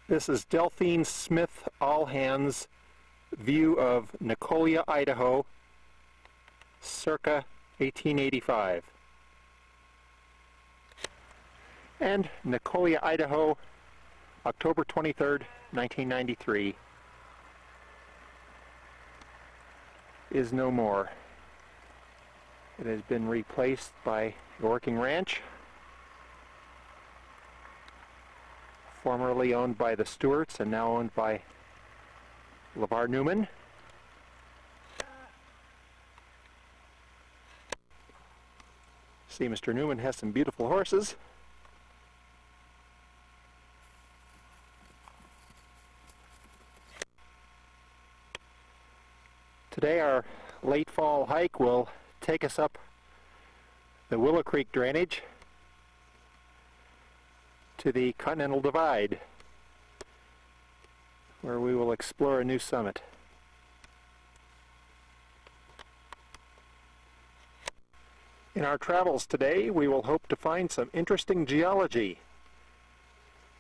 This is Delphine Smith Allhand's view of Nicholia, Idaho, circa 1885. And Nicholia, Idaho, October 23rd, 1993, is no more. It has been replaced by a working ranch, formerly owned by the Stewarts and now owned by LeVar Newman. See, Mr. Newman has some beautiful horses. Today our late fall hike will take us up the Willow Creek drainage to the Continental Divide, where we will explore a new summit. In our travels today, we will hope to find some interesting geology,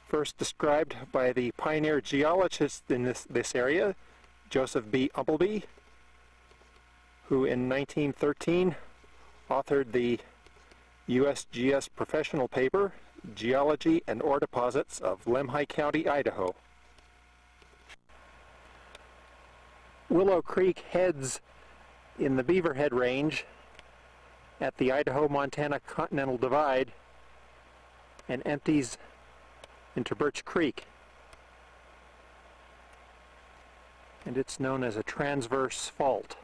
first described by the pioneer geologist in this area, Joseph B. Umpleby, who in 1913 authored the USGS professional paper, Geology and Ore Deposits of Lemhi County, Idaho. Willow Creek heads in the Beaverhead Range at the Idaho-Montana Continental Divide and empties into Birch Creek. And it's known as a transverse fault.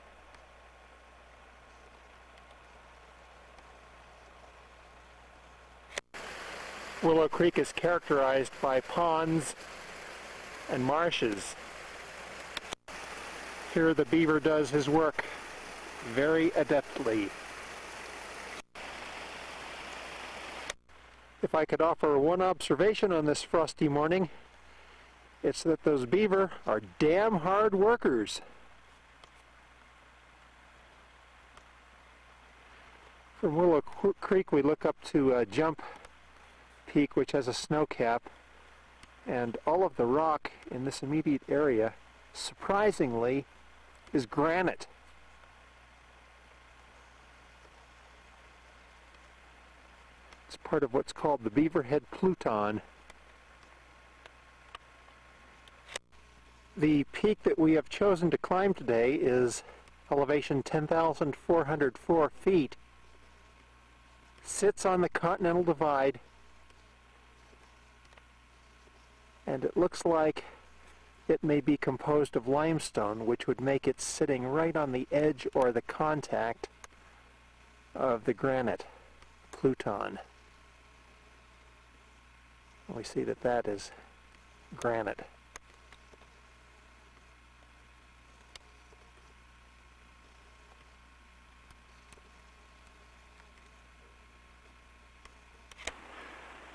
Willow Creek is characterized by ponds and marshes. Here the beaver does his work very adeptly. If I could offer one observation on this frosty morning, it's that those beaver are damn hard workers. From Willow Creek we look up to Jump Peak, which has a snow cap, and all of the rock in this immediate area, surprisingly, is granite. It's part of what's called the Beaverhead Pluton. The peak that we have chosen to climb today is elevation 10,404 feet, sits on the Continental Divide, and it looks like it may be composed of limestone, which would make it sitting right on the edge or the contact of the granite Pluton. We see that that is granite.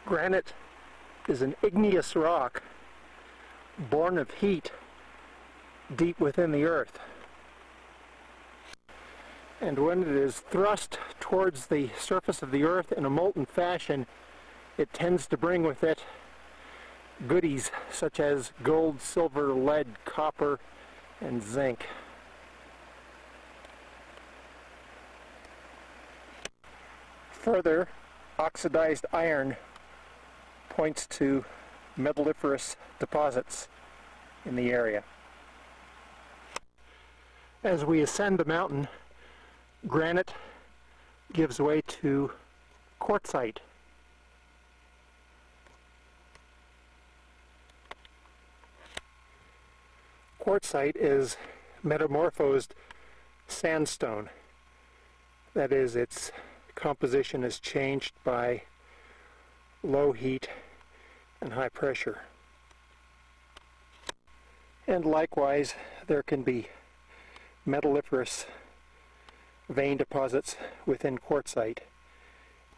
Granite is an igneous rock born of heat deep within the earth. And when it is thrust towards the surface of the earth in a molten fashion, it tends to bring with it goodies such as gold, silver, lead, copper, and zinc. Further, oxidized iron points to metalliferous deposits in the area. As we ascend the mountain, granite gives way to quartzite. Quartzite is metamorphosed sandstone. That is, its composition is changed by low heat and high pressure. And likewise, there can be metalliferous vein deposits within quartzite.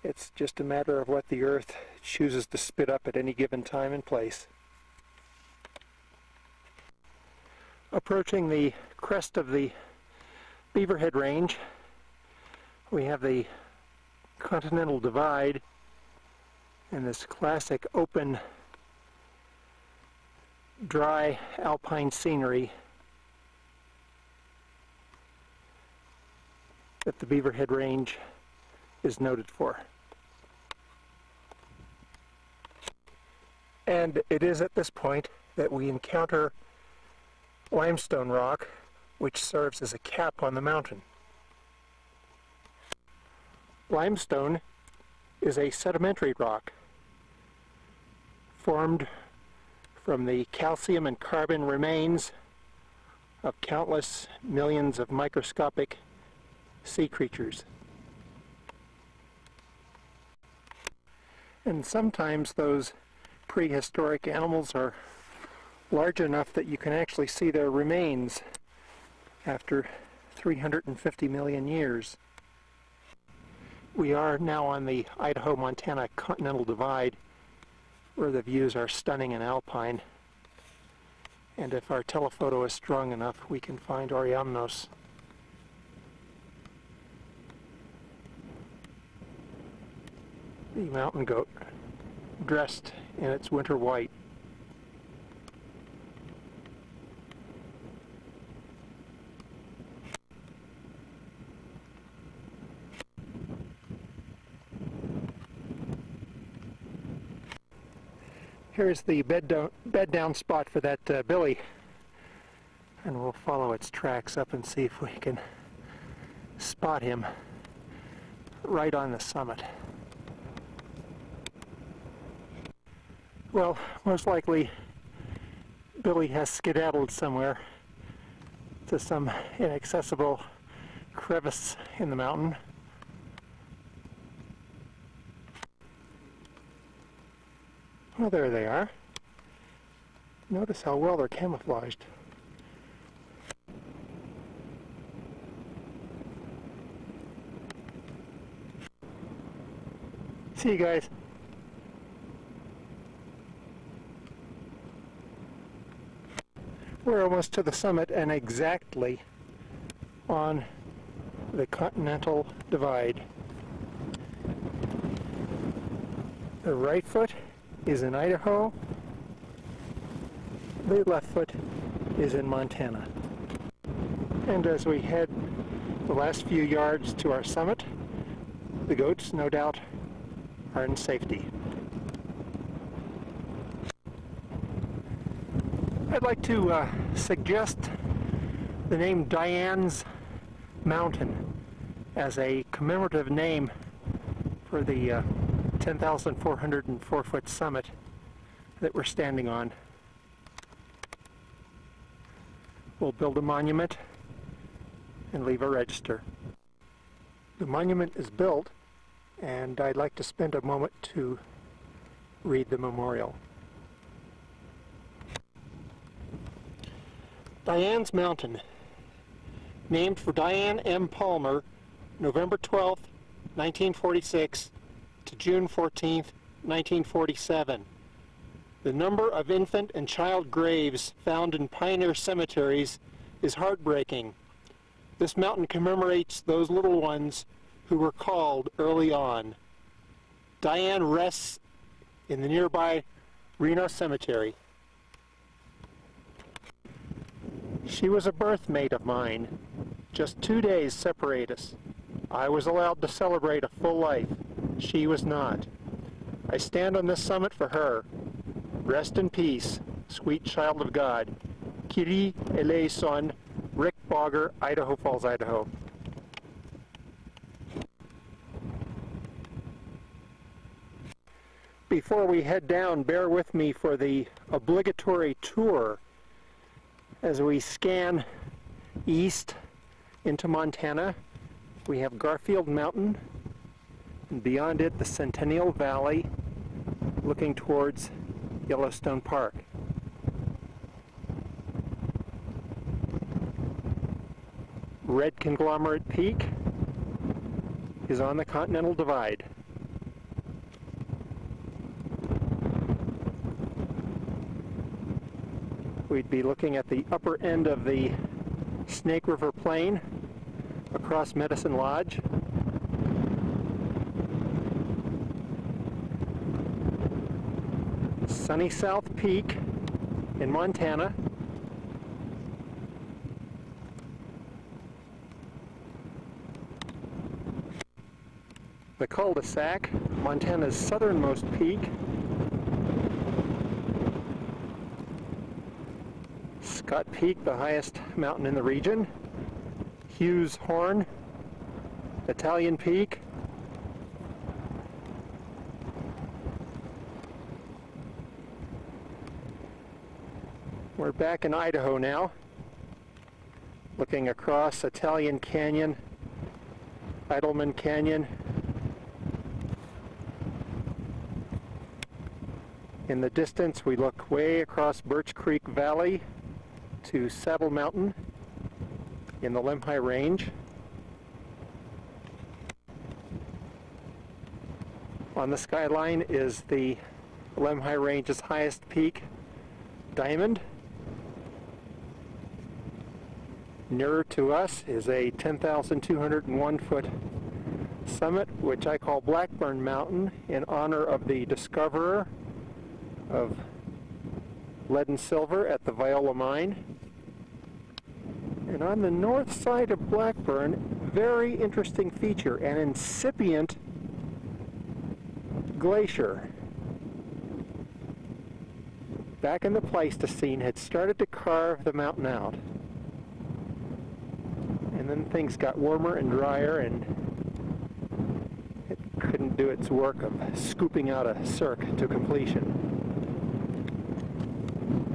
It's just a matter of what the earth chooses to spit up at any given time and place. Approaching the crest of the Beaverhead Range, we have the Continental Divide and this classic open dry alpine scenery that the Beaverhead Range is noted for. And it is at this point that we encounter limestone rock, which serves as a cap on the mountain. Limestone is a sedimentary rock formed from the calcium and carbon remains of countless millions of microscopic sea creatures. And sometimes those prehistoric animals are large enough that you can actually see their remains after 350 million years. We are now on the Idaho-Montana Continental Divide, where the views are stunning and alpine. And if our telephoto is strong enough, we can find Oreamnos. The mountain goat, dressed in its winter white. Here's the bed down spot for that billy, and we'll follow its tracks up and see if we can spot him right on the summit. Well, most likely Billy has skedaddled somewhere to some inaccessible crevice in the mountain. Well, there they are. Notice how well they're camouflaged. See you guys. We're almost to the summit and exactly on the Continental Divide. The right foot is in Idaho, the left foot is in Montana. And as we head the last few yards to our summit, the goats, no doubt, are in safety. I'd like to suggest the name Diane's Mountain as a commemorative name for the 10,404-foot summit that we're standing on. We'll build a monument and leave a register. The monument is built, and I'd like to spend a moment to read the memorial. Diane's Mountain, named for Diane M. Palmer, November 12, 1946 to June 14, 1947. The number of infant and child graves found in pioneer cemeteries is heartbreaking. This mountain commemorates those little ones who were called early on. Diane rests in the nearby Reno Cemetery. She was a birthmate of mine. Just 2 days separate us. I was allowed to celebrate a full life. She was not. I stand on this summit for her. Rest in peace, sweet child of God. Kyrie eleison, Rick Bogger, Idaho Falls, Idaho. Before we head down, bear with me for the obligatory tour as we scan east into Montana. We have Garfield Mountain, and beyond it the Centennial Valley, looking towards Yellowstone Park. Red Conglomerate Peak is on the Continental Divide. We'd be looking at the upper end of the Snake River Plain across Medicine Lodge. Sunny South Peak in Montana. The cul-de-sac, Montana's southernmost peak. Scott Peak, the highest mountain in the region. Hughes Horn, Italian Peak. We're back in Idaho now, looking across Italian Canyon, Idleman Canyon. In the distance, we look way across Birch Creek Valley to Saddle Mountain in the Lemhi Range. On the skyline is the Lemhi Range's highest peak, Diamond. Nearer to us is a 10,201 foot summit, which I call Blackburn Mountain, in honor of the discoverer of lead and silver at the Viola mine. And on the north side of Blackburn, very interesting feature, an incipient glacier. Back in the Pleistocene, had started to carve the mountain out. And then things got warmer and drier, and it couldn't do its work of scooping out a cirque to completion.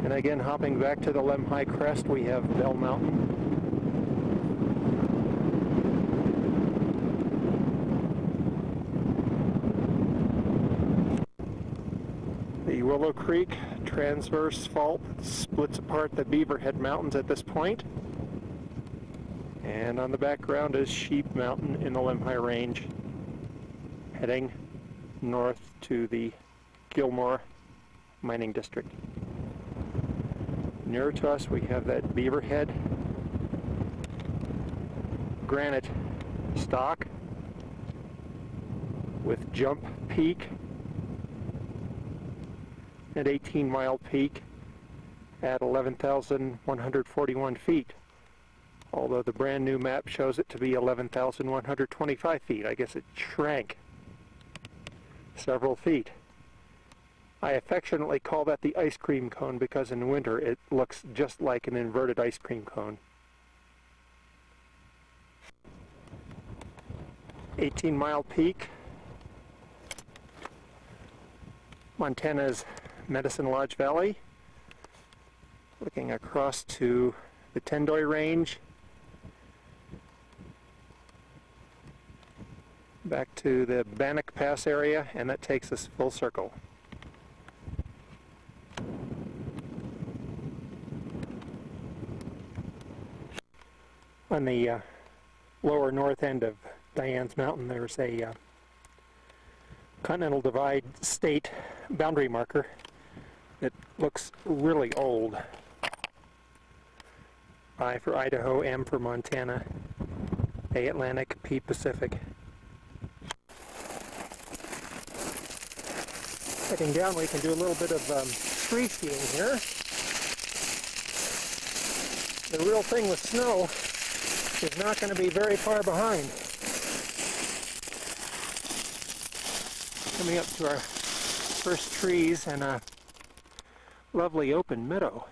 And again, hopping back to the Lemhi crest, we have Bell Mountain. The Willow Creek transverse fault splits apart the Beaverhead Mountains at this point. And on the background is Sheep Mountain in the Lemhi Range, heading north to the Gilmore mining district. Nearer to us, we have that Beaverhead granite stock with Jump Peak, an 18-mile peak at 11,141 feet. Although the brand new map shows it to be 11,125 feet. I guess it shrank several feet. I affectionately call that the ice cream cone because in winter it looks just like an inverted ice cream cone. 18-mile peak. Montana's Medicine Lodge Valley. Looking across to the Tendoy Range. Back to the Bannock Pass area, and that takes us full circle. On the lower north end of Diane's Mountain, there's a Continental Divide state boundary marker that looks really old. I for Idaho, M for Montana, A Atlantic, P Pacific. Heading down, we can do a little bit of tree skiing here. The real thing with snow is not going to be very far behind. Coming up to our first trees and a lovely open meadow.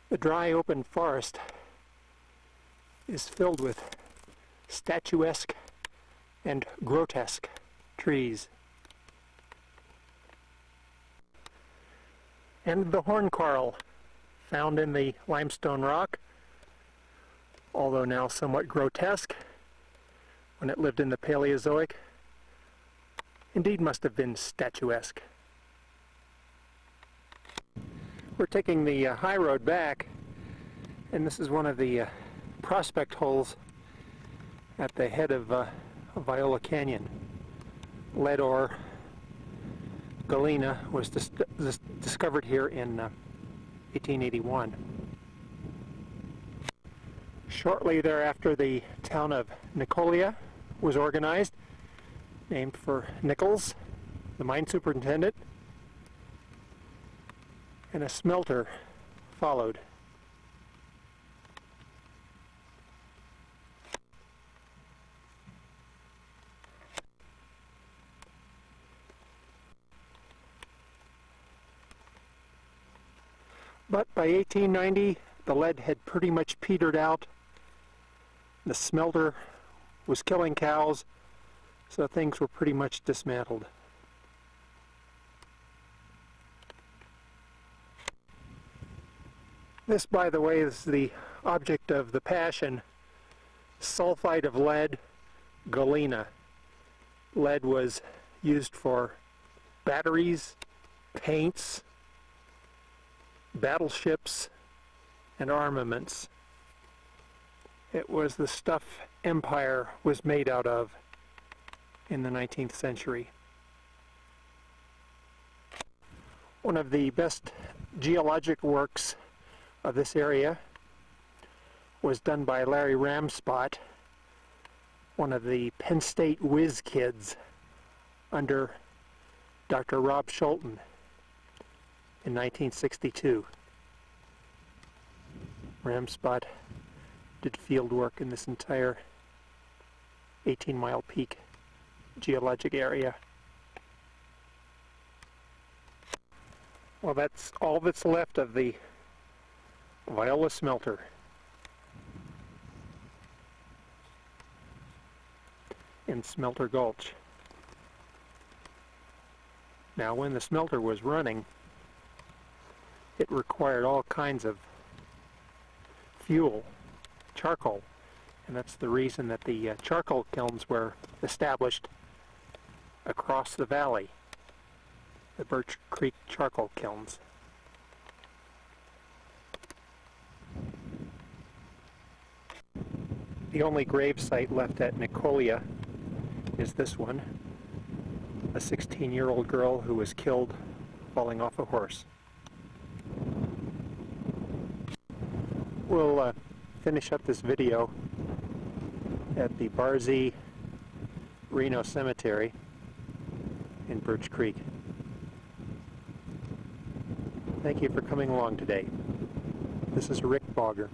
The dry open forest is filled with statuesque and grotesque trees. And the horn coral, found in the limestone rock, although now somewhat grotesque, when it lived in the Paleozoic, indeed must have been statuesque. We're taking the high road back, and this is one of the prospect holes at the head of Viola Canyon. Lead ore, galena, was discovered here in 1881. Shortly thereafter, the town of Nicholia was organized, named for Nichols, the mine superintendent, and a smelter followed. But by 1890, the lead had pretty much petered out. The smelter was killing cows, so things were pretty much dismantled. This, by the way, is the object of the passion, sulfide of lead, galena. Lead was used for batteries, paints, battleships, and armaments. It was the stuff empire was made out of in the 19th century. One of the best geologic works of this area was done by Larry Ramspot, one of the Penn State whiz kids under Dr. Rob Schulten in 1962. Ramspot did field work in this entire 18-mile peak geologic area. Well, that's all that's left of the Viola smelter. In Smelter Gulch. Now, when the smelter was running, it required all kinds of fuel, charcoal, and that's the reason that the charcoal kilns were established across the valley, the Birch Creek charcoal kilns. The only grave site left at Nicholia is this one, a 16-year-old girl who was killed falling off a horse. We'll finish up this video at the Barzee Reno Cemetery in Birch Creek. Thank you for coming along today. This is Rick Bogger.